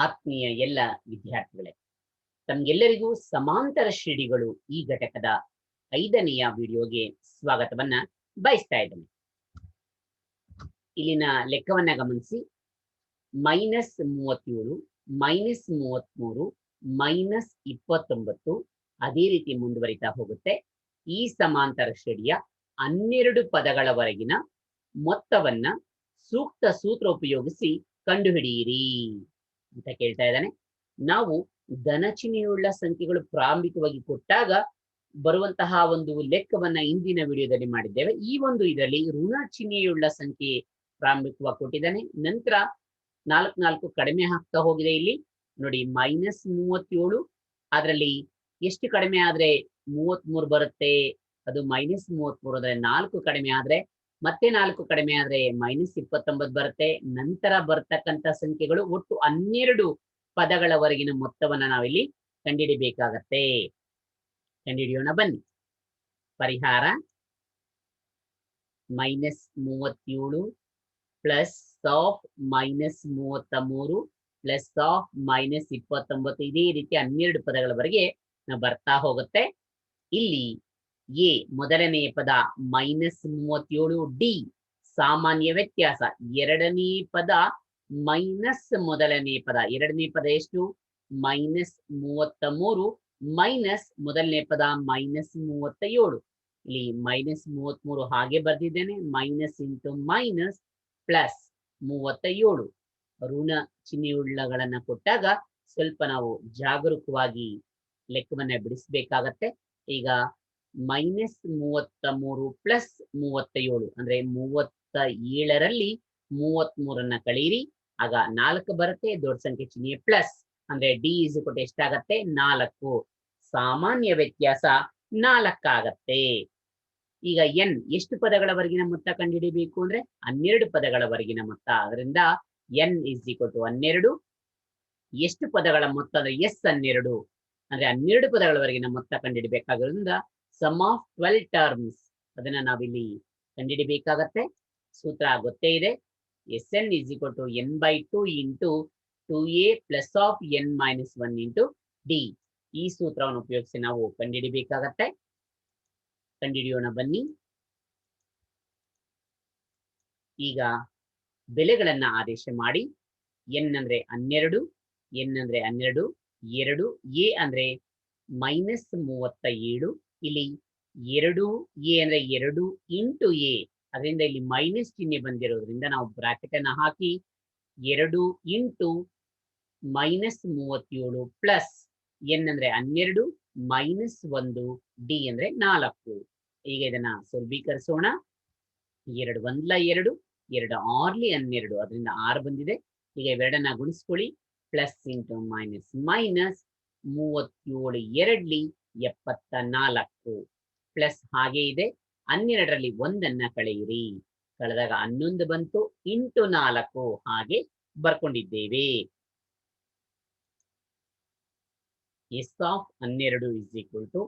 ಆತ್ಮೀಯ ಎಲ್ಲ ವಿದ್ಯಾರ್ಥಿಗಳೇ, ತಮ್ಗೆಲ್ಲರಿಗೂ ಸಮಾಂತರ ಶ್ರೇಣಿಗಳು ಈ ಘಟಕದ 5ನೆಯ ವಿಡಿಯೋಗೆ ಸ್ವಾಗತವನ್ನ ಬಯಸ್ತಾ ಇದ್ದೇನೆ. ಇಲ್ಲಿನ ಲೆಕ್ಕವನ್ನ ಗಮನಿಸಿ. -37, -33, -29 ಅದೇ ರೀತಿ ಮುಂದುವರಿತಾ ಹೋಗುತ್ತೆ. ಈ ಸಮಾಂತರ ಶ್ರೇಣಿಯ 12 ಪದಗಳವರೆಗಿನ ಮೊತ್ತವನ್ನ ಸೂಕ್ತ ಸೂತ್ರ ಉಪಯೋಗಿಸಿ ಕಂಡುಹಿಡಿಯಿರಿ ಅಂತ ಕೇಳ್ತಾ ಇದ್ದಾನೆ. ನಾವು ಧನ ಚಿಹ್ನೆಯುಳ್ಳ ಸಂಖ್ಯೆಗಳು ಪ್ರಾರಂಭಿಕವಾಗಿ ಕೊಟ್ಟಾಗ ಬರುವಂತಹ ಒಂದು ಲೆಕ್ಕವನ್ನ ಇಂದಿನ ವಿಡಿಯೋದಲ್ಲಿ ಮಾಡಿದ್ದೇವೆ. ಈ ಒಂದು ಇದರಲ್ಲಿ ಋಣ ಚಿಹ್ನೆಯುಳ್ಳ ಸಂಖ್ಯೆ ಪ್ರಾರಂಭಿಕವಾಗಿ ಕೊಟ್ಟಿದ್ದಾನೆ. ನಂತರ 4 ಕಡಿಮೆ ಆಗ್ತಾ ಹೋಗಿದೆ. ಇಲ್ಲಿ ನೋಡಿ, -37 ಅದರಲ್ಲಿ ಎಷ್ಟು ಕಡಿಮೆ ಆದ್ರೆ 33 ಬರುತ್ತೆ, ಅದು -33. ಅಂದ್ರೆ 4 ಕಡಿಮೆ ಆದ್ರೆ ಮತ್ತೆ 4 ಕಡಿಮೆ ಆದ್ರೆ -29 ಬರುತ್ತೆ. ನಂತರ ಬರ್ತಕ್ಕಂಥ ಸಂಖ್ಯೆಗಳು ಒಟ್ಟು 12 ಪದಗಳವರೆಗಿನ ಮೊತ್ತವನ್ನ ನಾವಿಲ್ಲಿ ಕಂಡುಹಿಡಿಬೇಕಾಗತ್ತೆ. ಕಂಡುಹಿಡಿಯೋಣ ಬನ್ನಿ. ಪರಿಹಾರ -37 ಪ್ಲಸ್ ಆಫ್ -33 ಪ್ಲಸ್ ಆಫ್ -29. ಇದೇ ರೀತಿ 12 ಪದಗಳವರೆಗೆ ನಾವು ಬರ್ತಾ ಹೋಗುತ್ತೆ. ಇಲ್ಲಿ ಎ ಮೊದಲನೆಯ ಪದ -37, ಡಿ ಸಾಮಾನ್ಯ ವ್ಯತ್ಯಾಸ, ಎರಡನೇ ಪದ ಮೈನಸ್ ಮೊದಲನೇ ಪದ. ಎರಡನೇ ಪದ ಎಷ್ಟು? -33 ಮೈನಸ್ ಮೊದಲನೇ ಪದ -37. ಇಲ್ಲಿ -33 ಹಾಗೆ ಬರ್ದಿದ್ದೇನೆ. Minus into minus plus 37. ಋಣ ಚಿಹ್ನೆಯುಳ್ಳಗಳನ್ನ ಕೊಟ್ಟಾಗ ಸ್ವಲ್ಪ ನಾವು ಜಾಗರೂಕವಾಗಿ ಲೆಕ್ಕವನ್ನ ಬಿಡಿಸಬೇಕಾಗತ್ತೆ. ಈಗ -33 ಪ್ಲಸ್ 37 ಅಂದ್ರೆ 37ರಲ್ಲಿ 33 ಕಳೀರಿ, ಆಗ 4 ಬರುತ್ತೆ. ದೊಡ್ಡ ಸಂಖ್ಯೆ ಚಿಹ್ನೆ ಪ್ಲಸ್ ಅಂದ್ರೆ ಡಿ ಎಷ್ಟಾಗತ್ತೆ? 4. ಸಾಮಾನ್ಯ ವ್ಯತ್ಯಾಸ 4 ಆಗತ್ತೆ. ಈಗ ಎನ್ ಎಷ್ಟು ಪದಗಳವರೆಗಿನ ಮೊತ್ತ ಕಂಡುಹಿಡಿಯಬೇಕು ಅಂದ್ರೆ 12 ಪದಗಳವರೆಗಿನ ಮೊತ್ತ. ಅದರಿಂದ ಎನ್ = 12. ಎಷ್ಟು ಪದಗಳ ಮೊತ್ತ ಅಂದ್ರೆ S12 ಅಂದ್ರೆ 12 ಪದಗಳವರೆಗಿನ ಮೊತ್ತ ಕಂಡುಹಿಡಿಬೇಕಾಗಿರೋದ್ರಿಂದ ಸಮ್ ಆಫ್ 12 ಟರ್ಮ್ಸ್ ಅದನ್ನ ನಾವಿಲ್ಲಿ ಕಂಡುಹಿಡಿಬೇಕಾಗತ್ತೆ. ಸೂತ್ರ ಗೊತ್ತೇ ಇದೆ. Sn = n/2 into 2a plus of n-1 into D. ಈ ಸೂತ್ರವನ್ನು ಉಪಯೋಗಿಸಿ ನಾವು ಕಂಡುಹಿಡಿಬೇಕಾಗತ್ತೆ. ಕಂಡುಹಿಡಿಯೋಣ ಬನ್ನಿ. ಈಗ ಬೆಲೆಗಳನ್ನ ಆದೇಶ ಮಾಡಿ. ಎನ್ ಅಂದ್ರೆ 12, ಎನ್ ಅಂದ್ರೆ 12, 2, ಎ ಅಂದ್ರೆ -37. ಇಲ್ಲಿ 2a ಅಂದ್ರೆ 2 ಇಂಟು ಎ, ಅದರಿಂದ ಇಲ್ಲಿ ಮೈನಸ್ ಚಿಹ್ನೆ ಬಂದಿರೋದ್ರಿಂದ ನಾವು ಬ್ರಾಕೆಟ್ ಅನ್ನ ಹಾಕಿ 2 ಇಂಟು -37 ಪ್ಲಸ್ ಎನ್ ಅಂದ್ರೆ 12 -1 ಡಿ ಅಂದ್ರೆ 4. ಈಗ ಇದನ್ನ ಸುಲಭೀಕರಿಸೋಣ. 2 1 2, 2 6 12, ಅದರಿಂದ 6 ಬಂದಿದೆ. ಈಗ ಇವೆರಡನ್ನ ಗುಣಿಸ್ಕೊಳ್ಳಿ. Plus into minus minus 37 2 74 plus ಹಾಗೆ ಇದೆ. 12ರಲ್ಲಿ 1 ಕಳೆಯಿರಿ, ಕಳೆದಾಗ 11 ಬಂತು. ಇಂಟು 4 ಹಾಗೆ ಬರ್ಕೊಂಡಿದ್ದೇವೆ. ಎಸ್ ಆಫ್ 12 =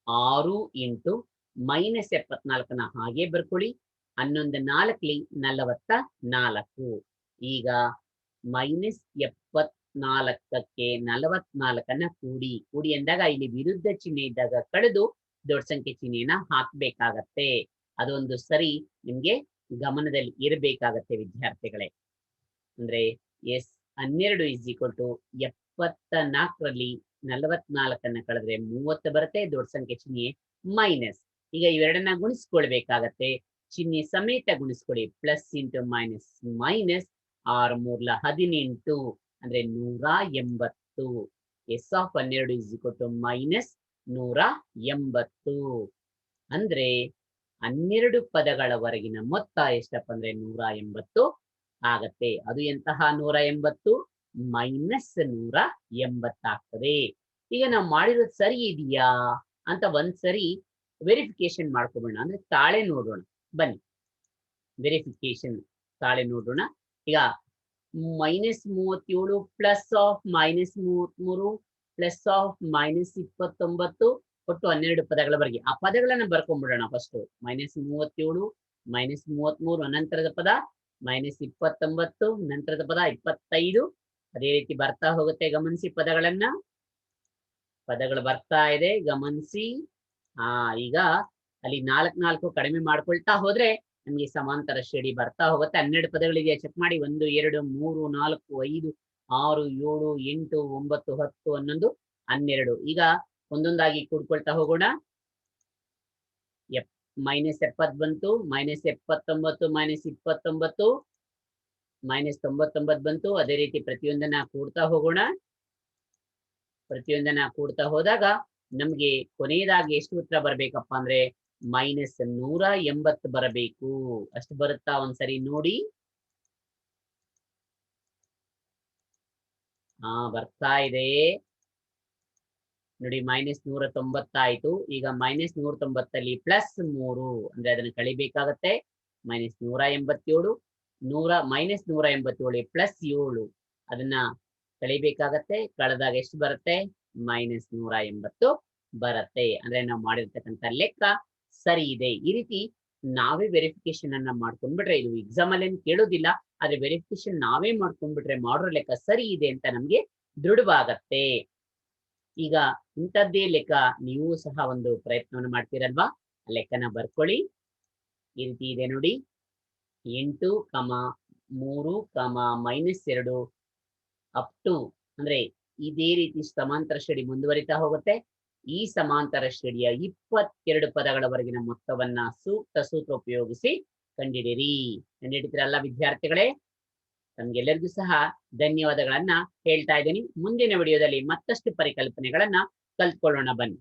6 ಇಂಟು -74 ಹಾಗೆ ಬರ್ಕೊಳ್ಳಿ. 11 4 44. ಈಗ -74ಕ್ಕೆ 44 ಕೂಡಿ ಅಂದಾಗ ಇಲ್ಲಿ ವಿರುದ್ಧ ಚಿಹ್ನೆ ಇದ್ದಾಗ ಕಳೆದು ದೊಡ್ಡ ಸಂಖ್ಯೆ ಚಿಹ್ನೆಯನ್ನ ಹಾಕ್ಬೇಕಾಗತ್ತೆ. ಅದೊಂದು ಸರಿ ನಿಮ್ಗೆ ಗಮನದಲ್ಲಿ ಇರಬೇಕಾಗತ್ತೆ ವಿದ್ಯಾರ್ಥಿಗಳೇ. ಅಂದ್ರೆ S12 = 74ರಲ್ಲಿ 44 ಕಳೆದ್ರೆ 30 ಬರುತ್ತೆ. ದೊಡ್ಡ ಸಂಖ್ಯೆ ಚಿಹ್ನೆ ಮೈನಸ್. ಈಗ ಇವೆರಡನ್ನ ಗುಣಿಸ್ಕೊಳ್ಬೇಕಾಗತ್ತೆ. ಚಿಹ್ನೆ ಸಮೇತ ಗುಣಿಸ್ಕೊಳ್ಳಿ. ಪ್ಲಸ್ ಇಂಟು ಮೈನಸ್ ಮೈನಸ್ 6 3 18 ಅಂದ್ರೆ 180. S of 12 = -180. ಅಂದ್ರೆ 12 ಪದಗಳವರೆಗಿನ ಮೊತ್ತ ಎಷ್ಟಪ್ಪ ಅಂದ್ರೆ 180 ಆಗತ್ತೆ. ಅದು ಎಂತಹ 180? -180 ಆಗ್ತದೆ. ಈಗ ನಾವು ಮಾಡಿರೋದು ಸರಿ ಇದೆಯಾ ಅಂತ ಒಂದ್ಸರಿ ವೆರಿಫಿಕೇಶನ್ ಮಾಡ್ಕೊಬೋಣ. ಅಂದ್ರೆ ತಾಳೆ ನೋಡೋಣ ಬನ್ನಿ. ವೆರಿಫಿಕೇಶನ್ ತಾಳೆ ನೋಡೋಣ. ಈಗ -37 ಪ್ಲಸ್ ಆಫ್ -33 ಪ್ಲಸ್ ಆಫ್ -29 ಒಟ್ಟು 12 ಪದಗಳವರೆಗೆ ಆ ಪದಗಳನ್ನ ಬರ್ಕೊಂಡ್ಬಿಡೋಣ. ಫಸ್ಟ್ -37 -33 ನಂತರದ ಪದ -29 ನಂತರದ ಪದ 25 ಅದೇ ರೀತಿ ಬರ್ತಾ ಹೋಗುತ್ತೆ, ಗಮನಿಸಿ ಪದಗಳು ಬರ್ತಾ ಇದೆ, ಗಮನಿಸಿ. ಈಗ ಅಲ್ಲಿ 4 ಕಡಿಮೆ ಮಾಡ್ಕೊಳ್ತಾ ಹೋದ್ರೆ ನಮ್ಗೆ ಸಮಾಂತರ ಶ್ರೇಣಿ ಬರ್ತಾ ಹೋಗುತ್ತೆ. 12 ಪದಗಳಿದೆಯಾ ಚೆಕ್ ಮಾಡಿ. 1 2 3 4 5 6 7 8 9 10 11 12. ಈಗ ಒಂದೊಂದಾಗಿ ಕೂಡ್ಕೊಳ್ತಾ ಹೋಗೋಣ. -70 ಬಂತು, -79, -29, -99 ಬಂತು. ಅದೇ ರೀತಿ ಪ್ರತಿಯೊಂದನ್ನ ಕೂಡ್ತಾ ಹೋಗೋಣ. ಪ್ರತಿಯೊಂದನ್ನ ಕೂಡ್ತಾ ಹೋದಾಗ ನಮ್ಗೆ ಕೊನೆಯದಾಗಿ ಎಷ್ಟು ಉತ್ತರ ಬರ್ಬೇಕಪ್ಪ ಅಂದ್ರೆ -180 ಬರಬೇಕು. ಅಷ್ಟು ಬರುತ್ತಾ ಒಂದ್ಸರಿ ನೋಡಿ. ಬರ್ತಾ ಇದೆ ನೋಡಿ, -190 ಆಯ್ತು. ಈಗ -190 ಪ್ಲಸ್ 3 ಅಂದ್ರೆ ಅದನ್ನ ಕಳಿಬೇಕಾಗತ್ತೆ. -187, -187 ಪ್ಲಸ್ 7 ಅದನ್ನ ಕಳಿಬೇಕಾಗತ್ತೆ. ಕಳೆದಾಗ ಎಷ್ಟು ಬರುತ್ತೆ? -180 ಬರುತ್ತೆ. ಅಂದ್ರೆ ನಾವು ಮಾಡಿರ್ತಕ್ಕಂಥ ಲೆಕ್ಕ ಸರಿ ಇದೆ. ಈ ರೀತಿ ನಾವೇ ವೆರಿಫಿಕೇಶನ್ ಅನ್ನ ಮಾಡ್ಕೊಂಡ್ಬಿಟ್ರೆ, ಇದು ಎಕ್ಸಾಮ್ ಅಲ್ಲಿ ಕೇಳೋದಿಲ್ಲ, ಆದ್ರೆ ವೆರಿಫಿಕೇಶನ್ ನಾವೇ ಮಾಡ್ಕೊಂಡ್ಬಿಟ್ರೆ ಮಾಡೋ ಲೆಕ್ಕ ಸರಿ ಇದೆ ಅಂತ ನಮ್ಗೆ ದೃಢವಾಗತ್ತೆ. ಈಗ ಇಂಥದ್ದೇ ಲೆಕ್ಕ ನೀವು ಸಹ ಒಂದು ಪ್ರಯತ್ನವನ್ನು ಮಾಡ್ತೀರಲ್ವಾ? ಲೆಕ್ಕನ ಬರ್ಕೊಳ್ಳಿ. ಈ ರೀತಿ ಇದೆ ನೋಡಿ, 8, 3, -2 ಅಪ್ ಟು, ಅಂದ್ರೆ ಇದೇ ರೀತಿ ಸಮಾಂತರ ಶ್ರೇಣಿ ಮುಂದುವರಿತಾ ಹೋಗುತ್ತೆ. ಈ ಸಮಾಂತರ ಶ್ರೇಣಿಯ 22 ಪದಗಳವರೆಗಿನ ಮೊತ್ತವನ್ನ ಸೂಕ್ತ ಸೂತ್ರ ಉಪಯೋಗಿಸಿ ಕಂಡಿಡಿರಿ. ಕಂಡಿಡಿದ್ರಲ್ಲ ವಿದ್ಯಾರ್ಥಿಗಳೇ? ನಮ್ಗೆಲ್ಲರಿಗೂ ಸಹ ಧನ್ಯವಾದಗಳನ್ನ ಹೇಳ್ತಾ ಇದ್ದೀನಿ. ಮುಂದಿನ ವಿಡಿಯೋದಲ್ಲಿ ಮತ್ತಷ್ಟು ಪರಿಕಲ್ಪನೆಗಳನ್ನ ಕಲ್ತ್ಕೊಳ್ಳೋಣ ಬನ್ನಿ.